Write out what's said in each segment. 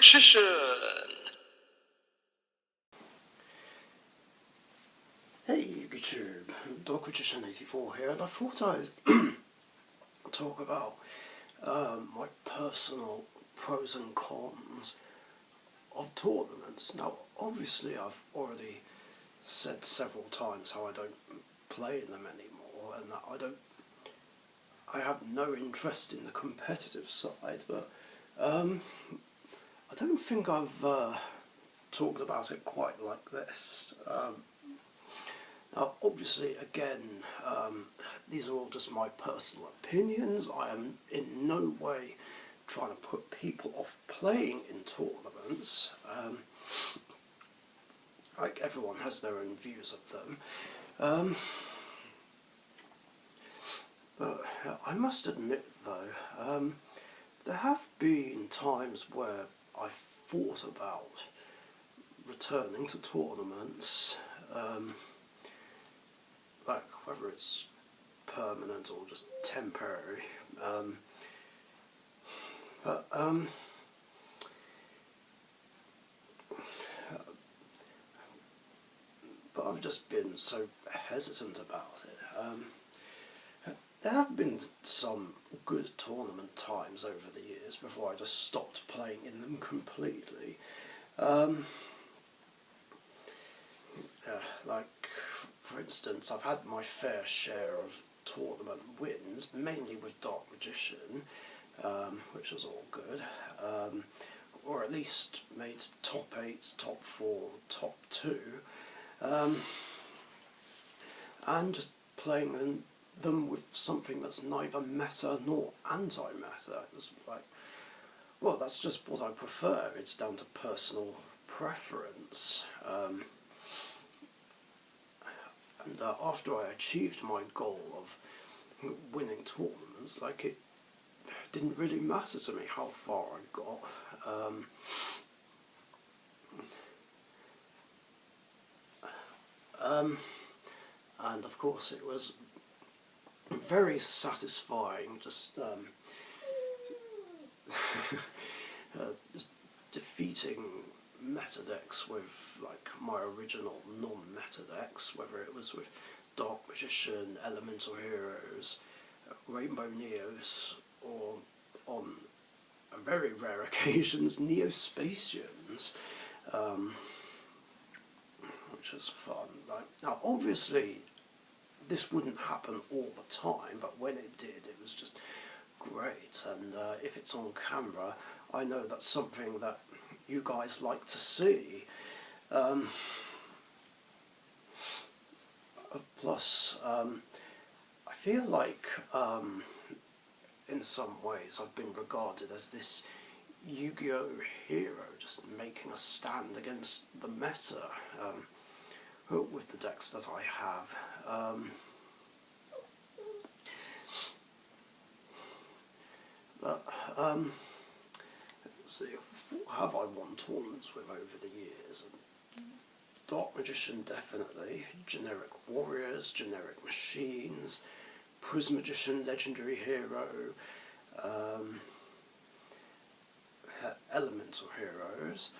Magician! Hey YouTube, Dog Magician 84 here, and I thought I'd talk about my personal pros and cons of tournaments. Now, obviously I've already said several times how I don't play in them anymore, and that I have no interest in the competitive side, but I don't think I've talked about it quite like this. Now, obviously, again, these are all just my personal opinions. I am in no way trying to put people off playing in tournaments. Like, everyone has their own views of them. But I must admit, though, there have been times where I've thought about returning to tournaments. Like whether it's permanent or just temporary, but I've just been so hesitant about it. There have been some good tournament times over the years before I just stopped playing in them completely. Like, for instance, I've had my fair share of tournament wins, mainly with Dark Magician, which was all good, or at least made top 8, top 4, top 2, and just playing them with something that's neither meta nor anti-meta. It's like, well, that's just what I prefer. It's down to personal preference. And after I achieved my goal of winning tournaments, like, it didn't really matter to me how far I got. And of course it was very satisfying just just defeating meta decks with, like, my original non-meta decks, whether it was with Dark Magician, Elemental Heroes, Rainbow Neos, or on very rare occasions Neospatians, which was fun. Like, now obviously this wouldn't happen all the time, but when it did, it was just great, and if it's on camera, I know that's something that you guys like to see. Plus, I feel like in some ways I've been regarded as this Yu-Gi-Oh hero, just making a stand against the meta with the decks that I have. But let's see, what have I won tournaments with over the years? Dark Magician, definitely. Generic Warriors, Generic Machines, Prismagician, Legendary Hero, Elemental Heroes,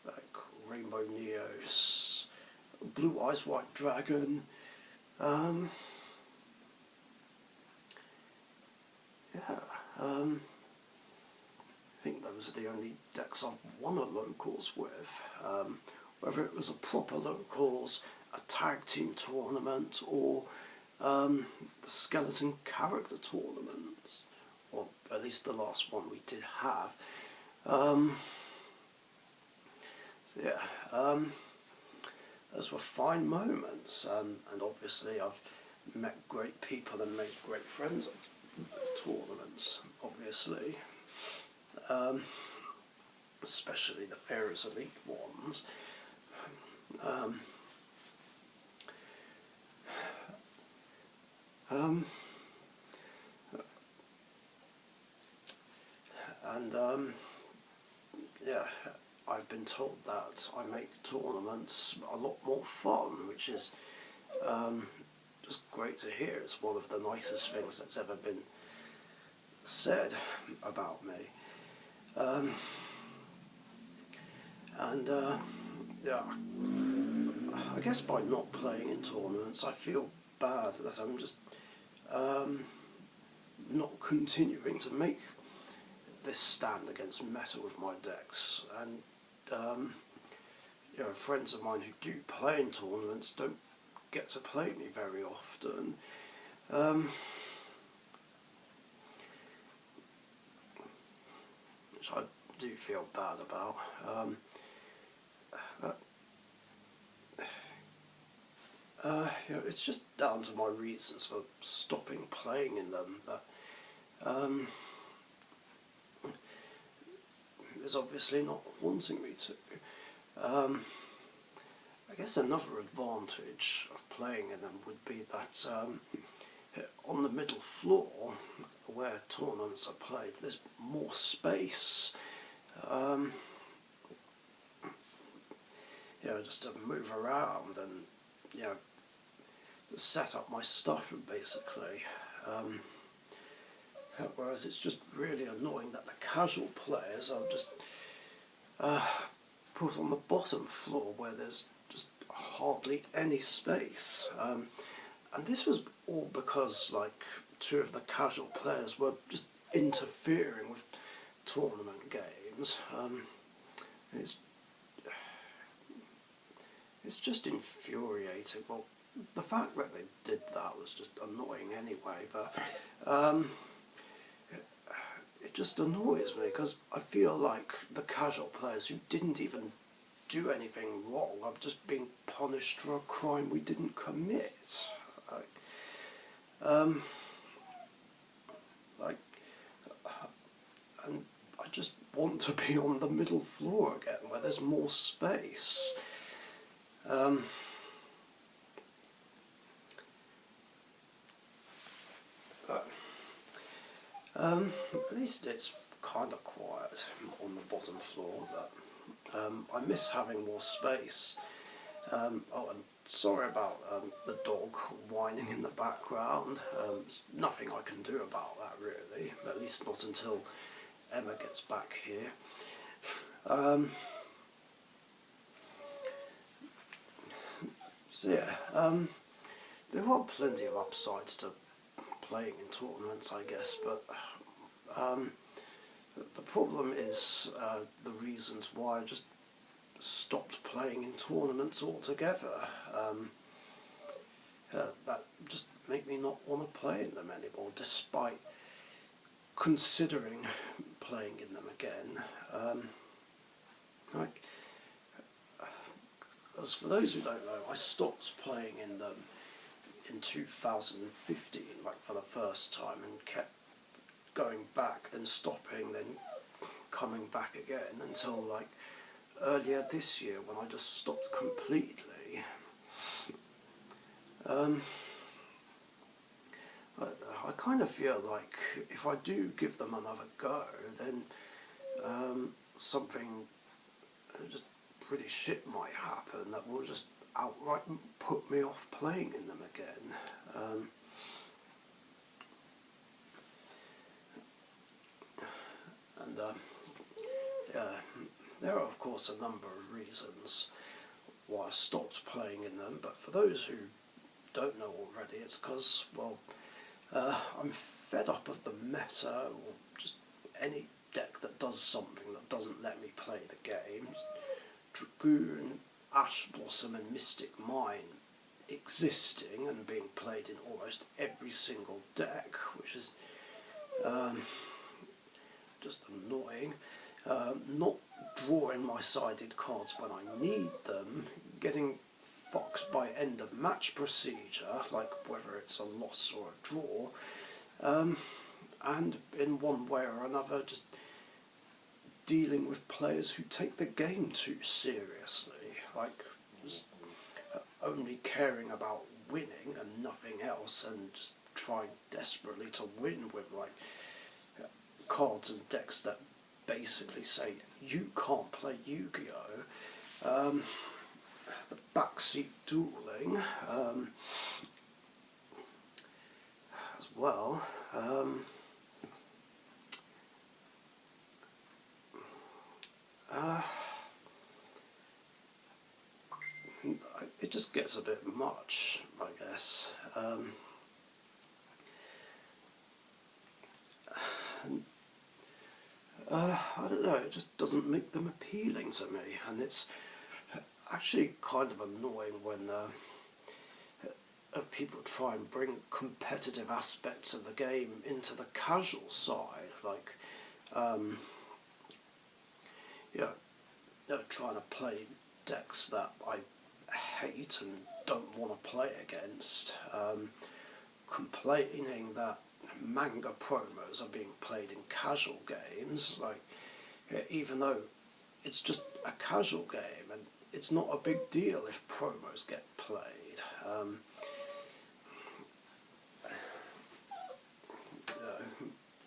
like Rainbow Neos, Blue Eyes White Dragon, I think those are the only decks I've won at locals with, whether it was a proper locals, a tag team tournament, or the skeleton character tournaments, or at least the last one we did have. Those were fine moments, and obviously I've met great people and made great friends at tournaments, obviously. Especially the Pharaoh's Elite ones. Yeah, I've been told that I make tournaments a lot more fun, which is just great to hear. It's one of the nicest things that's ever been said about me. Um, and yeah, I guess by not playing in tournaments, I feel bad that I'm just not continuing to make this stand against meta with my decks. And friends of mine who do play in tournaments don't get to play me very often. Which I do feel bad about. It's just down to my reasons for stopping playing in them. Is obviously not wanting me to. I guess another advantage of playing in them would be that on the middle floor, where tournaments are played, there's more space. Just to move around and set up my stuff basically. Whereas it's just really annoying that the casual players are just put on the bottom floor where there's just hardly any space. And this was all because two of the casual players were just interfering with tournament games. It's just infuriating. Well, the fact that they did that was just annoying anyway, but it just annoys me because I feel like the casual players who didn't even do anything wrong are just being punished for a crime we didn't commit. And I just want to be on the middle floor again where there's more space. At least it's kind of quiet on the bottom floor, but I miss having more space. And sorry about the dog whining in the background. There's nothing I can do about that really, at least not until Emma gets back here. There are plenty of upsides to playing in tournaments, I guess, but the problem is the reasons why I just stopped playing in tournaments altogether. That just make me not want to play in them anymore, despite considering playing in them again. As for those who don't know, I stopped playing in them in 2015, for the first time, and kept going back, then stopping, then coming back again until earlier this year when I just stopped completely. I kind of feel like if I do give them another go, then something just pretty shit might happen that will just outright put me off playing in them again. There are of course a number of reasons why I stopped playing in them, but for those who don't know already, it's because, I'm fed up of the meta, or just any deck that does something that doesn't let me play the game. Dragoon, Ash Blossom and Mystic Mine existing and being played in almost every single deck, which is just annoying. Not drawing my sided cards when I need them, getting fucked by end of match procedure, whether it's a loss or a draw, and in one way or another just dealing with players who take the game too seriously, just only caring about winning and nothing else, and just trying desperately to win with cards and decks that basically say you can't play Yu-Gi-Oh! The backseat dueling as well. Uh, it just gets a bit much, I guess. I don't know, it just doesn't make them appealing to me, and it's actually kind of annoying when people try and bring competitive aspects of the game into the casual side, like, you know, trying to play decks that I hate and don't want to play against, complaining that manga promos are being played in casual games, like, even though it's just a casual game and it's not a big deal if promos get played.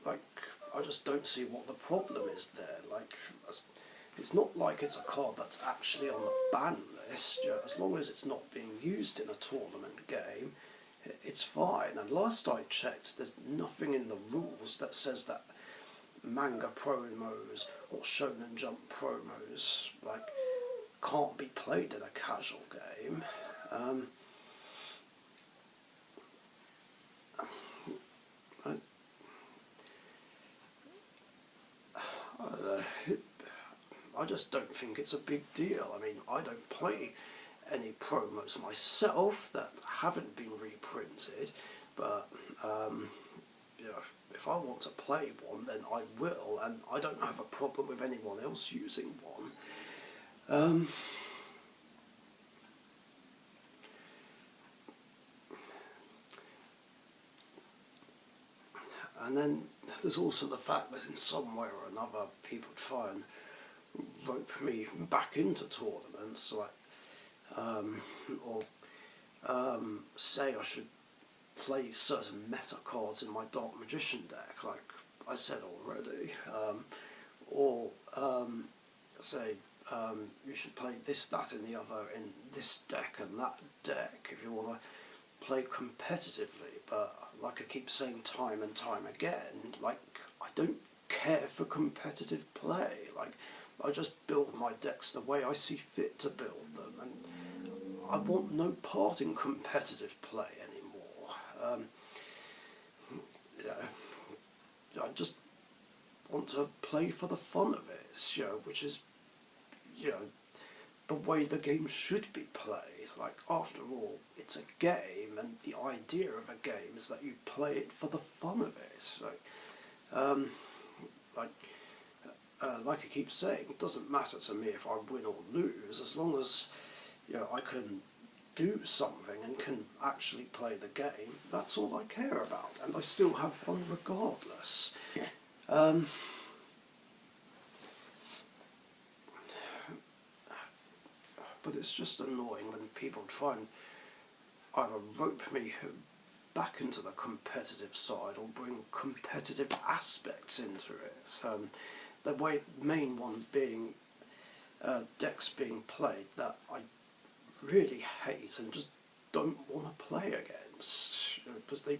Like, I just don't see what the problem is there. Like, it's not like it's a card that's actually on the ban list. You know, as long as it's not being used in a tournament game, it's fine. And last I checked, there's nothing in the rules that says that manga promos or Shonen Jump promos like can't be played in a casual game. I just don't think it's a big deal. I mean, I don't play any promos myself that haven't been reprinted, but you know, if I want to play one, then I will, and I don't have a problem with anyone else using one. And then there's also the fact that in some way or another people try and rope me back into tournaments, like, or say I should play certain meta cards in my Dark Magician deck, like I said already, or say you should play this, that and the other in this deck and that deck if you want to play competitively. But like I keep saying time and time again, like, I don't care for competitive play. Like, I just build my decks the way I see fit to build them, and I want no part in competitive play anymore. You know, I just want to play for the fun of it, you know, which is, you know, the way the game should be played. Like, after all, it's a game, and the idea of a game is that you play it for the fun of it. Like I keep saying, it doesn't matter to me if I win or lose, as long as, you know, I can do something and can actually play the game. That's all I care about, and I still have fun regardless. But it's just annoying when people try and either rope me back into the competitive side or bring competitive aspects into it. The main one being decks being played that I really hate and just don't want to play against, because they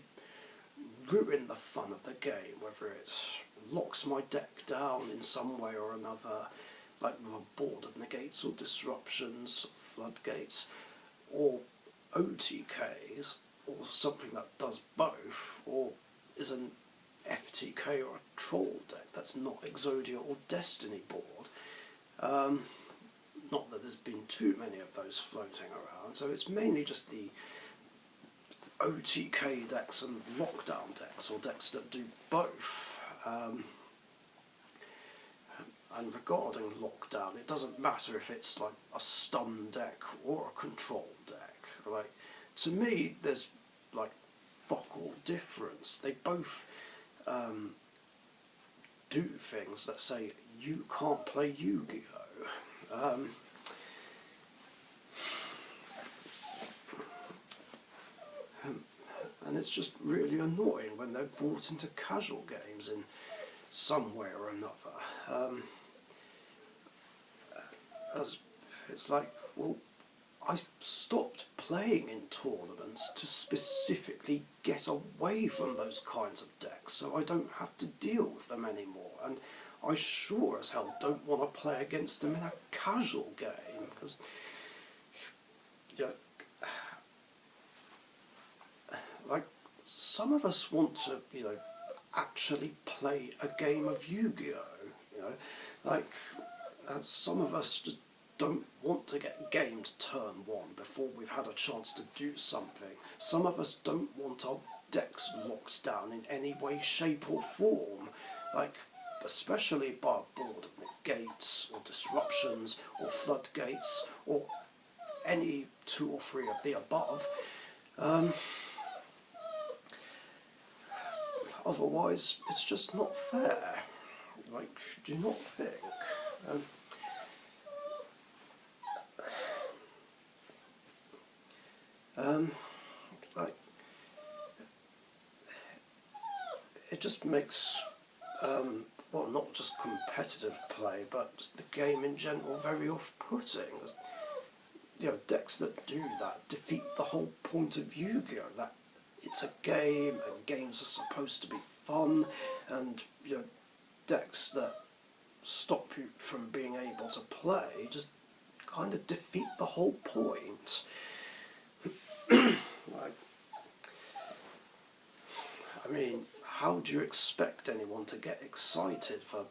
ruin the fun of the game, whether it locks my deck down in some way or another, like with a board of negates or disruptions, floodgates, or OTKs, or something that does both, or is an FTK or a troll deck that's not Exodia or Destiny board. Not that there's been too many of those floating around, so it's mainly just the OTK decks and lockdown decks, or decks that do both. And regarding lockdown, it doesn't matter if it's like a stun deck or a control deck. Like, to me, there's like fuck all difference. They both do things that say you can't play Yu-Gi-Oh! And it's just really annoying when they're brought into casual games in some way or another. As it's like, well, I stopped playing in tournaments to specifically get away from those kinds of decks, so I don't have to deal with them anymore. And I sure as hell don't want to play against them in a casual game, because, you know, like, some of us want to, you know, actually play a game of Yu-Gi-Oh, you know, like, some of us just don't want to get gamed turn one before we've had a chance to do something. Some of us don't want our decks locked down in any way, shape or form, like, especially by a board of negates or disruptions or floodgates or any 2 or 3 of the above. Otherwise, it's just not fair. Like, do you not think? Like, it just makes, well, not just competitive play, but just the game in general very off-putting. You know, decks that do that defeat the whole point of Yu-Gi-Oh! That it's a game, and games are supposed to be fun, and, you know, decks that stop you from being able to play just kind of defeat the whole point. Like, I mean, how do you expect anyone to get excited for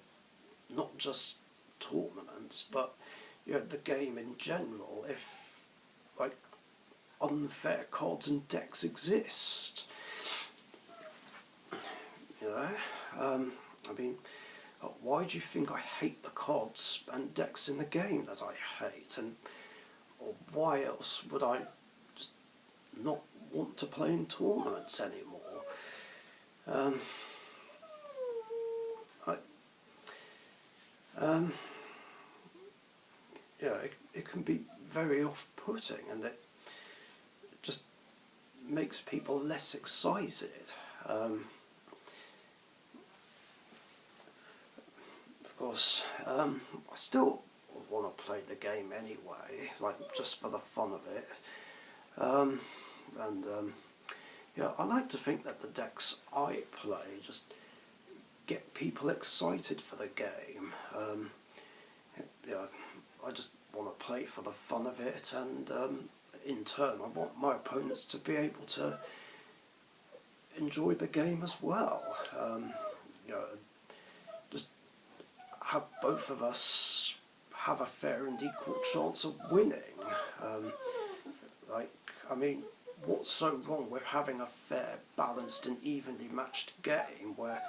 not just tournaments, but, you know, the game in general, if, like, unfair cards and decks exist? You know, I mean, why do you think I hate the cards and decks in the game that I hate, and or why else would I just not want to play in tournaments anymore? Yeah, it can be very off-putting, and it just makes people less excited. Of course, I still want to play the game anyway, like, just for the fun of it. Yeah, I like to think that the decks I play just get people excited for the game. Yeah, I just want to play for the fun of it, and in turn I want my opponents to be able to enjoy the game as well. You know, just have both of us have a fair and equal chance of winning. Like, I mean, what's so wrong with having a fair, balanced and evenly matched game where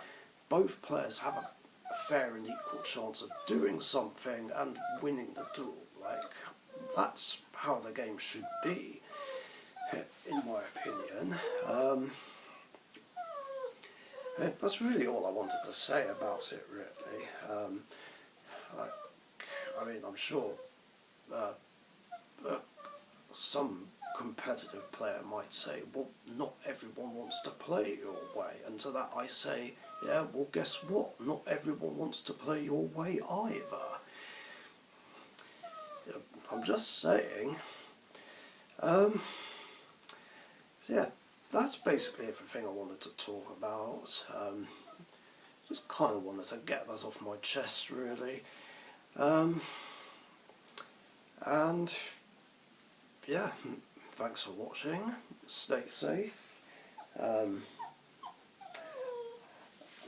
both players have a fair and equal chance of doing something and winning the duel? Like, that's how the game should be, in my opinion. That's really all I wanted to say about it, really. Like, I mean, I'm sure some competitive player might say, well, not everyone wants to play your way, and to that I say, yeah, well, guess what? Not everyone wants to play your way either. I'm just saying. Yeah, that's basically everything I wanted to talk about. Just kind of wanted to get that off my chest, really. And yeah, thanks for watching. Stay safe. I'm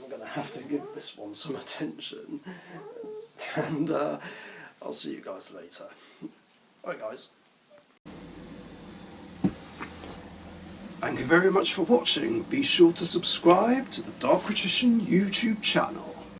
going to have to give this one some attention. And I'll see you guys later. Bye, guys. Thank you very much for watching. Be sure to subscribe to the Dark Magician YouTube channel.